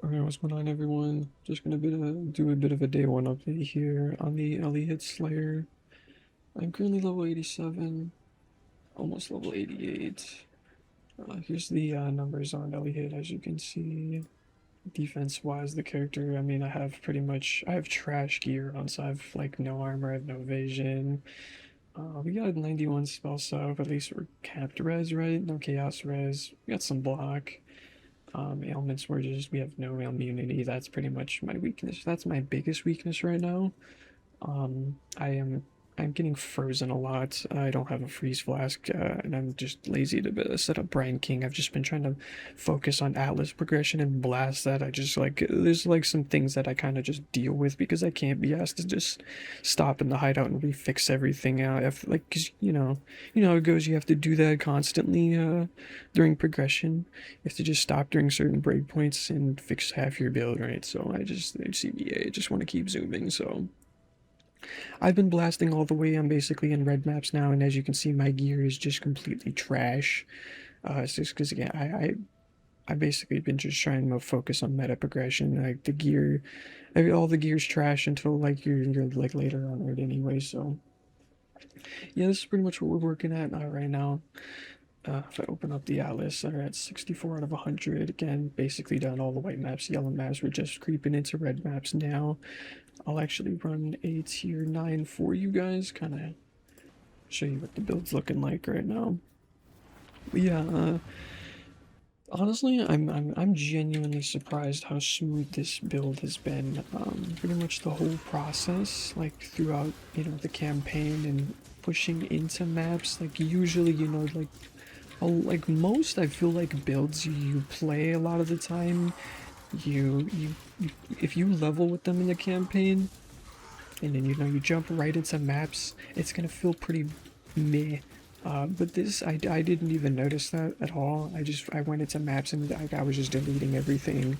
Alright, what's going on everyone? Just gonna do a bit of a day one update here on the Elliot Slayer. I'm currently level 87, almost level 88. Here's the numbers on Elliot, as you can see. Defense-wise, the character, I mean, I have trash gear on, so I have like no armor, I have no evasion. We got 91 spell sub, at least we're capped res, right? No chaos res. We got some block. Ailments were just we have no immunity. That's pretty much my weakness. That's my biggest weakness right now. Um, I am I'm getting frozen a lot. I don't have a freeze flask, and I'm just lazy to set up Brian King. I've just been trying to focus on Atlas progression and blast that. I just like there's like some things that I kind of just deal with because I can't be asked to just stop in the hideout and refix everything out. If like, 'cause, you know how it goes. You have to do that constantly during progression. You have to just stop during certain breakpoints and fix half your build, right? So CBA. I just want to keep zooming. So. I've been blasting all the way. I'm basically in red maps now, and as you can see, my gear is just completely trash. It's just because again, I basically been just trying to focus on meta progression. Like the gear, all the gear's trash until like you're like later on right anyway. So yeah, this is pretty much what we're working at right now. If I open up the atlas, they're at 64 out of 100. Again, basically done all the white maps, yellow maps. We're just creeping into red maps now. I'll actually run a tier 9 for you guys, kind of show you what the build's looking like right now. But yeah, honestly, I'm genuinely surprised how smooth this build has been. Pretty much the whole process, like throughout, the campaign and pushing into maps. Like usually, like most, I feel like builds you play a lot of the time, you if you level with them in the campaign, and then you jump right into maps, it's gonna feel pretty meh. But this, I didn't even notice that at all. I went into maps and I was just deleting everything.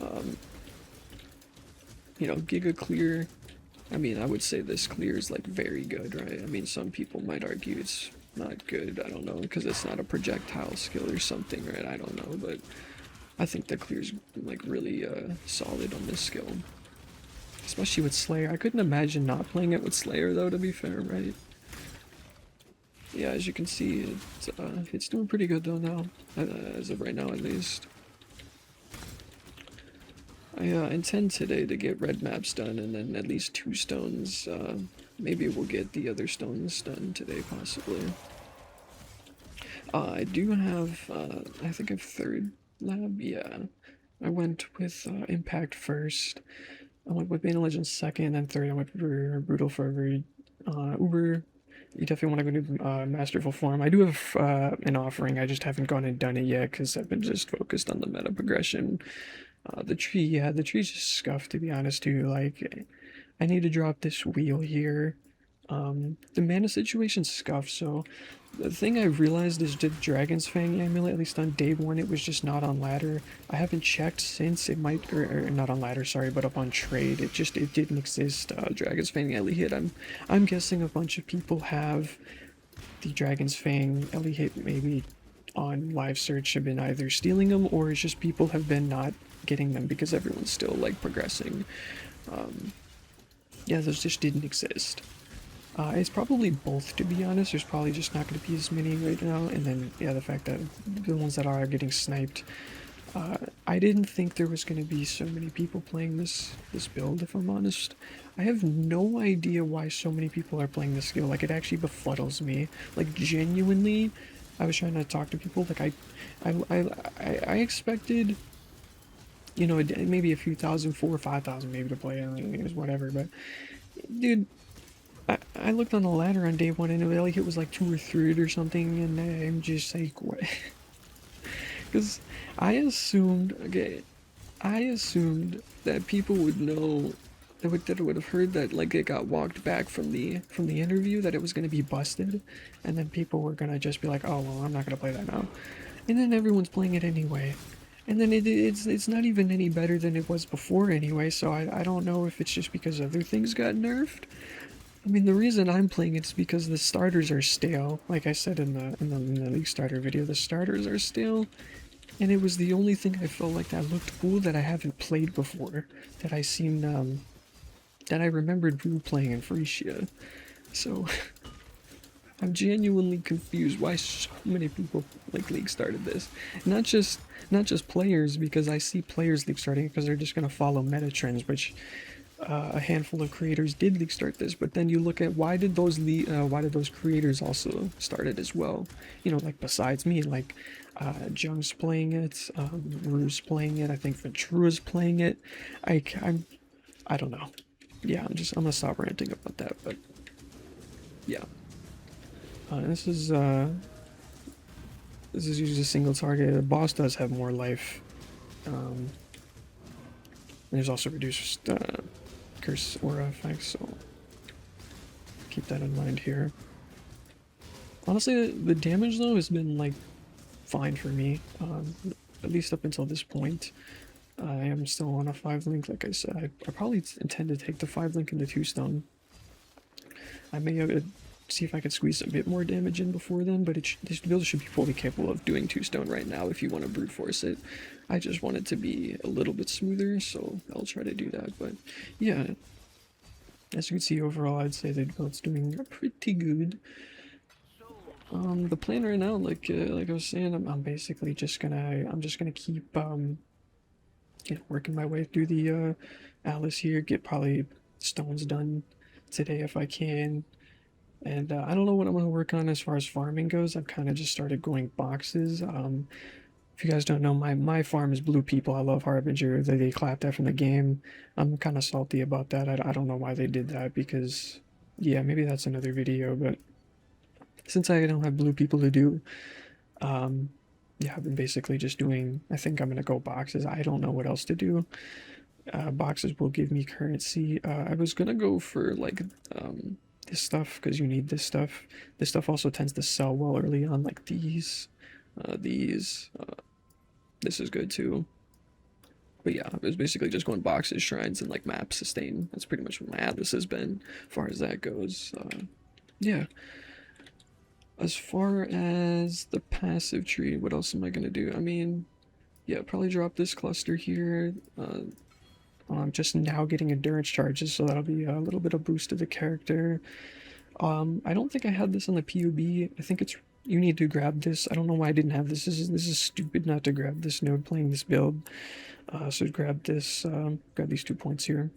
Um, Giga clear. I mean, I would say this clear is like very good, right? I mean, some people might argue it's not good. I don't know, because it's not a projectile skill or something, right? I don't know, but I think the clear's like really solid on this skill. Especially with Slayer. I couldn't imagine not playing it with Slayer though, to be fair, right? Yeah, as you can see, it's doing pretty good though now, as of right now at least. I intend today to get red maps done and then at least 2 stones. Maybe we'll get the other stones done today, possibly. I do have, I think a third lab, yeah. I went with Impact first. I went with Bane Legends second, and third I went for Brutal Fervor. Uber, you definitely want to go to Masterful Form. I do have an offering, I just haven't gone and done it yet because I've been just focused on the meta progression. The tree, yeah, the tree's just scuffed, to be honest too. Like, I need to drop this wheel here. The mana situation's scuffed, so the thing I realized is the Dragon's Fang amulet, at least on day 1, it was just not on ladder. I haven't checked since. It might, or not on ladder, sorry, but up on trade. It didn't exist. Dragon's Fang Ellie I'm guessing a bunch of people have the Dragon's Fang Ellie maybe on live search, have been either stealing them, or it's just people have been not getting them because everyone's still like progressing. Yeah, those just didn't exist. It's probably both, to be honest. There's probably just not going to be as many right now, and then yeah, the fact that the ones that are getting sniped. I didn't think there was going to be so many people playing this build, if I'm honest. I have no idea why so many people are playing this skill. Like, it actually befuddles me. Like, genuinely, I was trying to talk to people. Like, I expected, maybe a few thousand, 4 or 5,000 maybe to play. I mean, it was whatever, but dude, I looked on the ladder on day 1 and it was like 2 or 3 or something, and I'm just like, what? Because okay, I assumed that people would know, that would have heard that like it got walked back from the interview, that it was going to be busted, and then people were going to just be like, oh well, I'm not going to play that now, and then everyone's playing it anyway. And then it's not even any better than it was before anyway, so I don't know if it's just because other things got nerfed. I mean, the reason I'm playing it's because the starters are stale. Like I said in the League starter video, the starters are stale. And it was the only thing I felt like that looked cool that I haven't played before, that I seemed, that I remembered Brew playing in Frisia. So I'm genuinely confused why so many people like League started this. Not just not just players, because I see players League starting because they're just gonna follow meta trends, which a handful of creators did League start this. But then you look at why did those creators also start it as well? You know, like besides me, like Jung's playing it, Rue's playing it. I think Ventura's playing it. I'm I don't know. Yeah, I'm gonna stop ranting about that. But yeah. This is usually a single target. The boss does have more life. There's also reduced curse aura effects, so keep that in mind here. Honestly, the damage though has been like fine for me, at least up until this point. I am still on a 5 link, like I said. I probably intend to take the 5 link into 2 stone. I may see if I could squeeze a bit more damage in before then, but this build should be fully capable of doing 2 stone right now if you want to brute force it. I just want it to be a little bit smoother, so I'll try to do that. But yeah, as you can see overall, I'd say the build's doing pretty good. The plan right now, like I was saying, I'm basically just gonna keep working my way through the Alice here, get probably stones done today if I can. And I don't know what I'm going to work on as far as farming goes. I've kind of just started going boxes. If you guys don't know, my farm is blue people. I love Harbinger. They clapped that from the game. I'm kind of salty about that. I don't know why they did that because, yeah, maybe that's another video. But since I don't have blue people to do, yeah, I've been basically just doing, I think I'm going to go boxes. I don't know what else to do. Boxes will give me currency. I was going to go for like, this stuff because you need this stuff. This stuff also tends to sell well early on, like these. This is good too. But yeah, it was basically just going boxes, shrines, and like map sustain. That's pretty much what my atlas has been, as far as that goes. Yeah. As far as the passive tree, what else am I gonna do? I mean, yeah, probably drop this cluster here. I'm just now getting endurance charges, so that'll be a little bit of boost to the character. I don't think I had this on the PUB. I think it's you need to grab this. I don't know why I didn't have this. This is stupid not to grab this node playing this build. So grab this. Grab these 2 points here.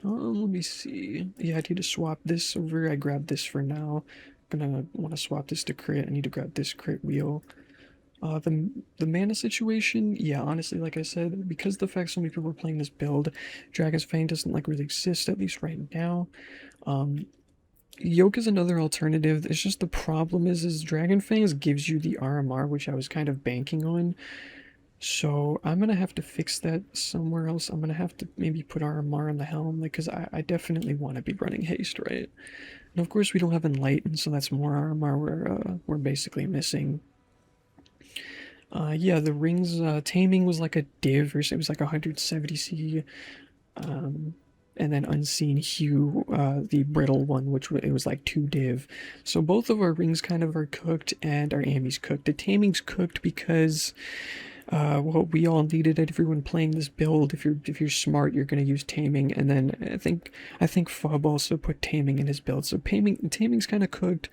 Let me see. Yeah, I need to swap this over. I grabbed this for now. I'm gonna want to swap this to crit. I need to grab this crit wheel. The mana situation, yeah, honestly, like I said, because the fact so many people are playing this build, Dragon's Fang doesn't like really exist, at least right now. Yoke is another alternative. It's just the problem is Dragon Fangs gives you the RMR, which I was kind of banking on. So I'm gonna have to fix that somewhere else. I'm gonna have to maybe put RMR on the helm, like, because I definitely want to be running haste, right? And of course we don't have Enlighten, so that's more RMR we're basically missing. Yeah, the rings, taming was like a div, or it was like 170C, and then unseen hue, the brittle one, which it was like 2 div. So both of our rings kind of are cooked, and our Ami's cooked. The taming's cooked because, well, we all needed it. Everyone playing this build, if you're smart, you're gonna use taming. And then I think Fub also put taming in his build. So taming's kind of cooked.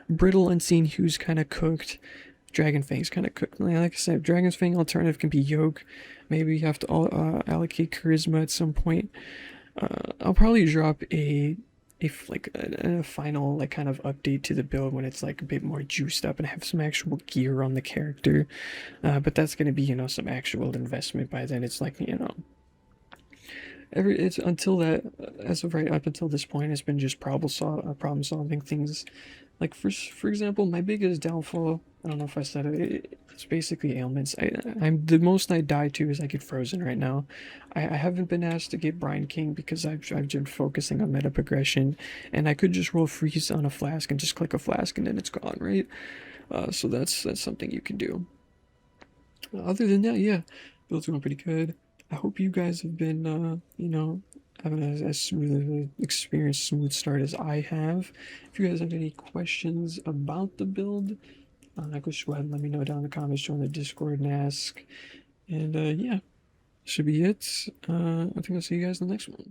Brittle unseen hue's kind of cooked. Dragon Fang's kind of cooked. Like I said, Dragon's Fang alternative can be Yoke. Maybe you have to allocate Charisma at some point. I'll probably drop a final like kind of update to the build when it's like a bit more juiced up and have some actual gear on the character. But that's gonna be some actual investment by then. It's like it's until that as of right up until this point, it's been just problem solving things. Like for example, my biggest downfall, I don't know if I said it, it's basically ailments. I'm the most I die to is I get frozen right now. I haven't been asked to get Brine King because I've been focusing on meta progression, and I could just roll freeze on a flask and just click a flask and then it's gone, right? So that's something you can do. Other than that, yeah, build's going pretty good. I hope you guys have been, having as smooth an experience, smooth start as I have. If you guys have any questions about the build, Just go ahead and let me know down in the comments, join the Discord and ask. And yeah, should be it. I think I'll see you guys in the next one.